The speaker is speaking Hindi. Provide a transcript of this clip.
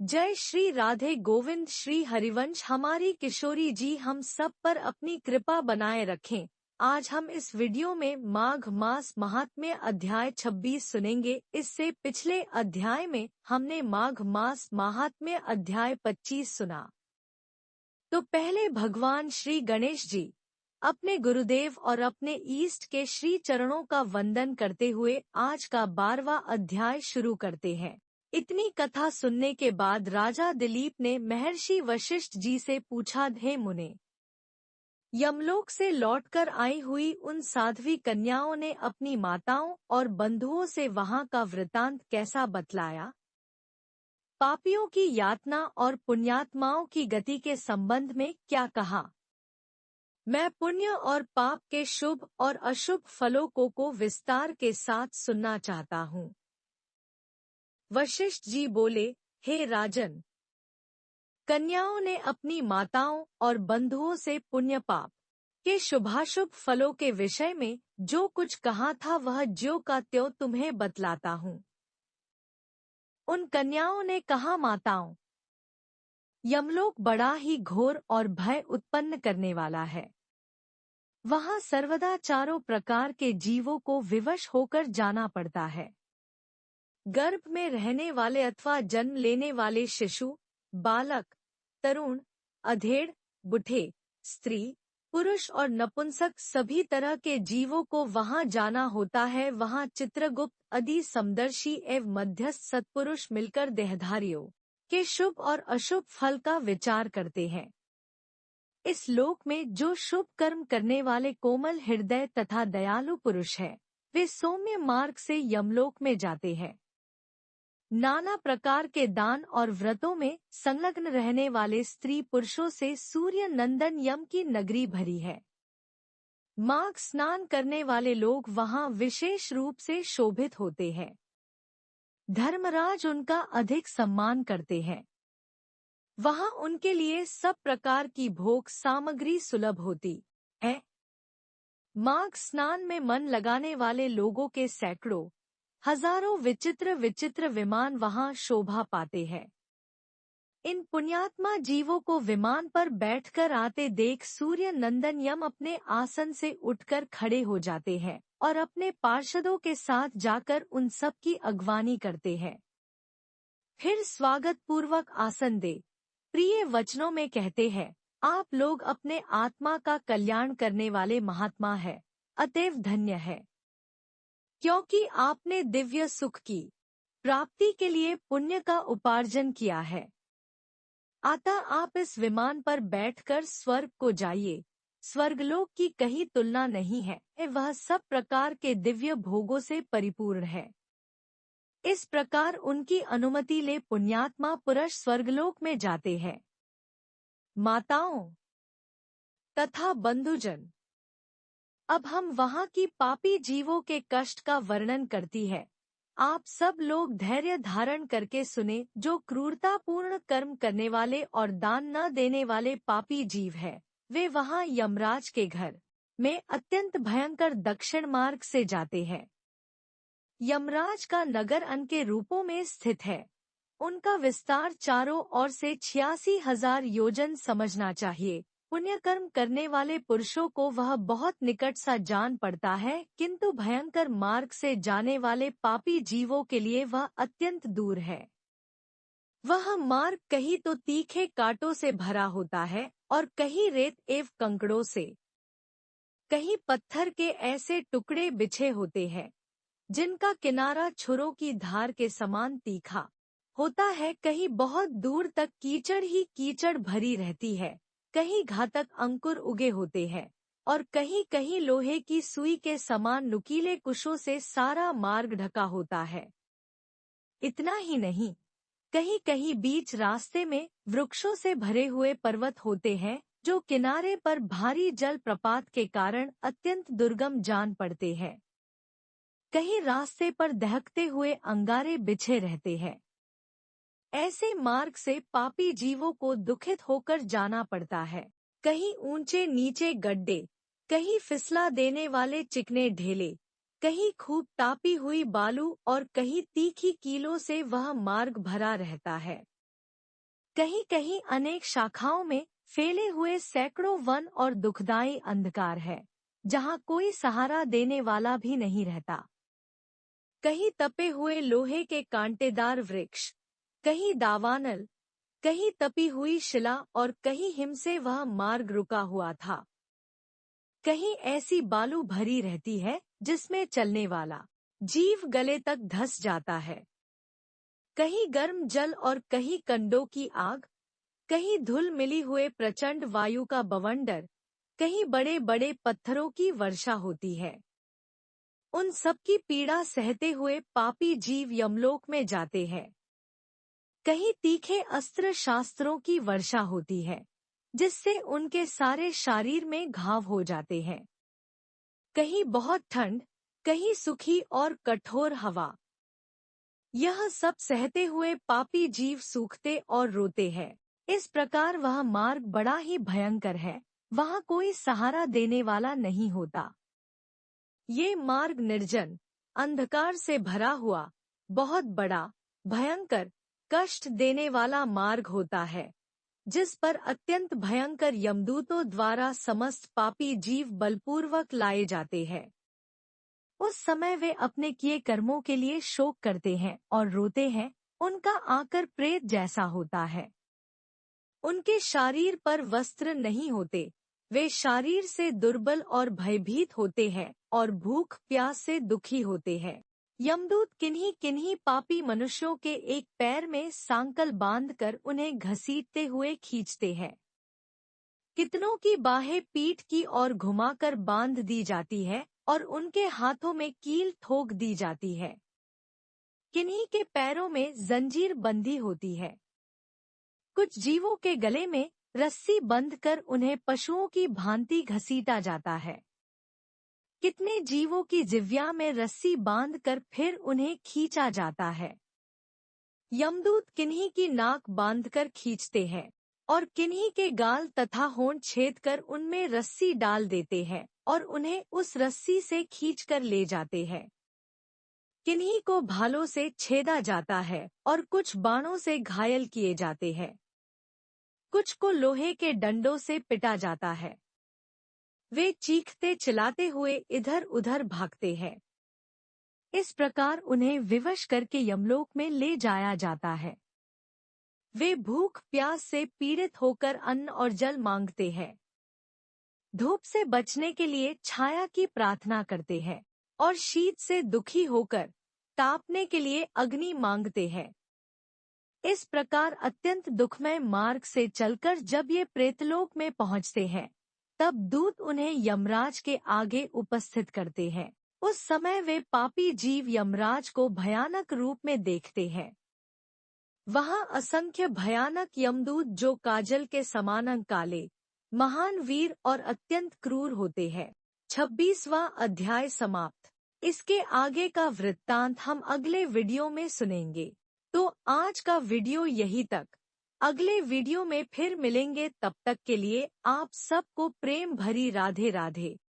जय श्री राधे गोविंद श्री हरिवंश। हमारी किशोरी जी हम सब पर अपनी कृपा बनाए रखें। आज हम इस वीडियो में माघ मास महात्म्य अध्याय 26 सुनेंगे। इससे पिछले अध्याय में हमने माघ मास महात्म्य अध्याय 25 सुना। तो पहले भगवान श्री गणेश जी अपने गुरुदेव और अपने ईष्ट के श्री चरणों का वंदन करते हुए आज का 12वां अध्याय शुरू करते हैं। इतनी कथा सुनने के बाद राजा दिलीप ने महर्षि वशिष्ठ जी से पूछा, हे मुने, यमलोक से लौटकर आई हुई उन साध्वी कन्याओं ने अपनी माताओं और बंधुओं से वहां का वृतांत कैसा बतलाया? पापियों की यातना और पुण्यात्माओं की गति के संबंध में क्या कहा? मैं पुण्य और पाप के शुभ और अशुभ फलों को विस्तार के साथ सुनना चाहता हूँ। वशिष्ठ जी बोले, हे राजन, कन्याओं ने अपनी माताओं और बंधुओं से पुण्य पाप के शुभाशुभ फलों के विषय में जो कुछ कहा था वह ज्यों का त्यों तुम्हें बतलाता हूँ। उन कन्याओं ने कहा, माताओं, यमलोक बड़ा ही घोर और भय उत्पन्न करने वाला है। वहाँ सर्वदा चारों प्रकार के जीवों को विवश होकर जाना पड़ता है। गर्भ में रहने वाले अथवा जन्म लेने वाले शिशु, बालक, तरुण, अधेड़, बुढ़े, स्त्री, पुरुष और नपुंसक सभी तरह के जीवों को वहां जाना होता है। वहां चित्रगुप्त आदि समदर्शी एवं मध्यस्थ सत्पुरुष मिलकर देहधारियों के शुभ और अशुभ फल का विचार करते हैं। इस लोक में जो शुभ कर्म करने वाले कोमल हृदय तथा दयालु पुरुष है, वे सौम्य मार्ग से यमलोक में जाते हैं। नाना प्रकार के दान और व्रतों में संलग्न रहने वाले स्त्री पुरुषों से सूर्य नंदन यम की नगरी भरी है। माघ स्नान करने वाले लोग वहां विशेष रूप से शोभित होते हैं। धर्मराज उनका अधिक सम्मान करते हैं। वहां उनके लिए सब प्रकार की भोग सामग्री सुलभ होती है। माघ स्नान में मन लगाने वाले लोगों के सैकड़ों हजारों विचित्र विचित्र विमान वहां शोभा पाते हैं। इन पुण्यात्मा जीवों को विमान पर बैठकर आते देख सूर्य नंदन यम अपने आसन से उठकर खड़े हो जाते हैं और अपने पार्षदों के साथ जाकर उन सब की अगवानी करते हैं। फिर स्वागत पूर्वक आसन दे प्रिय वचनों में कहते हैं, आप लोग अपने आत्मा का कल्याण करने वाले महात्मा है, अतएव धन्य है, क्योंकि आपने दिव्य सुख की प्राप्ति के लिए पुण्य का उपार्जन किया है। अतः आप इस विमान पर बैठकर स्वर्ग को जाइए। स्वर्गलोक की कहीं तुलना नहीं है, वह सब प्रकार के दिव्य भोगों से परिपूर्ण है। इस प्रकार उनकी अनुमति ले पुण्यात्मा पुरुष स्वर्गलोक में जाते हैं। माताओं तथा बंधुजन, अब हम वहां की पापी जीवों के कष्ट का वर्णन करती है। आप सब लोग धैर्य धारण करके सुने। जो क्रूरतापूर्ण कर्म करने वाले और दान न देने वाले पापी जीव है, वे वहां यमराज के घर में अत्यंत भयंकर दक्षिण मार्ग से जाते हैं। यमराज का नगर अन्न के रूपों में स्थित है। उनका विस्तार चारों ओर से 86,000 योजन समझना चाहिए। पुण्य कर्म करने वाले पुरुषों को वह बहुत निकट सा जान पड़ता है, किंतु भयंकर मार्ग से जाने वाले पापी जीवों के लिए वह अत्यंत दूर है। वह मार्ग कहीं तो तीखे कांटों से भरा होता है और कहीं रेत एवं कंकड़ों से, कहीं पत्थर के ऐसे टुकड़े बिछे होते हैं जिनका किनारा छुरों की धार के समान तीखा होता है। कहीं बहुत दूर तक कीचड़ ही कीचड़ भरी रहती है, कहीं घातक अंकुर उगे होते हैं और कहीं कहीं लोहे की सुई के समान नुकीले कुशों से सारा मार्ग ढका होता है। इतना ही नहीं, कहीं कहीं बीच रास्ते में वृक्षों से भरे हुए पर्वत होते हैं जो किनारे पर भारी जल प्रपात के कारण अत्यंत दुर्गम जान पड़ते हैं। कहीं रास्ते पर दहकते हुए अंगारे बिछे रहते हैं। ऐसे मार्ग से पापी जीवों को दुखित होकर जाना पड़ता है। कहीं ऊंचे नीचे गड्ढे, कहीं फिसला देने वाले चिकने ढेले, कहीं खूब तापी हुई बालू और कहीं तीखी कीलों से वह मार्ग भरा रहता है। कहीं कहीं अनेक शाखाओं में फैले हुए सैकड़ों वन और दुखदाई अंधकार है, जहाँ कोई सहारा देने वाला भी नहीं रहता। कहीं तपे हुए लोहे के कांटेदार वृक्ष, कहीं दावानल, कहीं तपी हुई शिला और कहीं हिम से वह मार्ग रुका हुआ था। कहीं ऐसी बालू भरी रहती है जिसमें चलने वाला जीव गले तक धंस जाता है। कहीं गर्म जल और कहीं कंडों की आग, कहीं धुल मिली हुए प्रचंड वायु का बवंडर, कहीं बड़े बड़े पत्थरों की वर्षा होती है। उन सब की पीड़ा सहते हुए पापी जीव यमलोक में जाते हैं। कहीं तीखे अस्त्र शास्त्रों की वर्षा होती है, जिससे उनके सारे शरीर में घाव हो जाते हैं। कहीं बहुत ठंड, कहीं सूखी और कठोर हवा। यह सब सहते हुए पापी जीव सूखते और रोते हैं। इस प्रकार वह मार्ग बड़ा ही भयंकर है, वहाँ कोई सहारा देने वाला नहीं होता। ये मार्ग निर्जन, अंधकार से भरा हुआ, बहुत बड़ा, भयंकर, कष्ट देने वाला मार्ग होता है, जिस पर अत्यंत भयंकर यमदूतों द्वारा समस्त पापी जीव बलपूर्वक लाए जाते हैं। उस समय वे अपने किए कर्मों के लिए शोक करते हैं और रोते हैं। उनका आकर प्रेत जैसा होता है। उनके शरीर पर वस्त्र नहीं होते, वे शरीर से दुर्बल और भयभीत होते हैं और भूख प्यास से दुखी होते हैं। यमदूत किन्हीं किन्हीं पापी मनुष्यों के एक पैर में सांकल बांधकर उन्हें घसीटते हुए खींचते हैं। कितनों की बाहें पीठ की ओर घुमाकर बांध दी जाती है और उनके हाथों में कील ठोक दी जाती है। किन्हीं के पैरों में जंजीर बंधी होती है। कुछ जीवों के गले में रस्सी बंधकर उन्हें पशुओं की भांति घसीटा जाता है। कितने जीवों की जिह्वा में रस्सी बांधकर फिर उन्हें खींचा जाता है। यमदूत किन्हीं की नाक बांधकर खींचते हैं और किन्हीं के गाल तथा होंठ छेदकर उनमें रस्सी डाल देते हैं और उन्हें उस रस्सी से खींचकर ले जाते हैं। किन्हीं को भालों से छेदा जाता है और कुछ बाणों से घायल किए जाते हैं। कुछ को लोहे के डंडों से पिटा जाता है। वे चीखते चिल्लाते हुए इधर उधर भागते हैं। इस प्रकार उन्हें विवश करके यमलोक में ले जाया जाता है। वे भूख प्यास से पीड़ित होकर अन्न और जल मांगते हैं। धूप से बचने के लिए छाया की प्रार्थना करते हैं और शीत से दुखी होकर तापने के लिए अग्नि मांगते हैं। इस प्रकार अत्यंत दुखमय मार्ग से चलकर जब ये प्रेतलोक में पहुंचते हैं, तब दूत उन्हें यमराज के आगे उपस्थित करते हैं। उस समय वे पापी जीव यमराज को भयानक रूप में देखते हैं। वहां असंख्य भयानक यमदूत जो काजल के समान काले, महान वीर और अत्यंत क्रूर होते हैं। 26वां अध्याय समाप्त। इसके आगे का वृत्तांत हम अगले वीडियो में सुनेंगे। तो आज का वीडियो यही तक। अगले वीडियो में फिर मिलेंगे, तब तक के लिए आप सबको प्रेम भरी राधे राधे।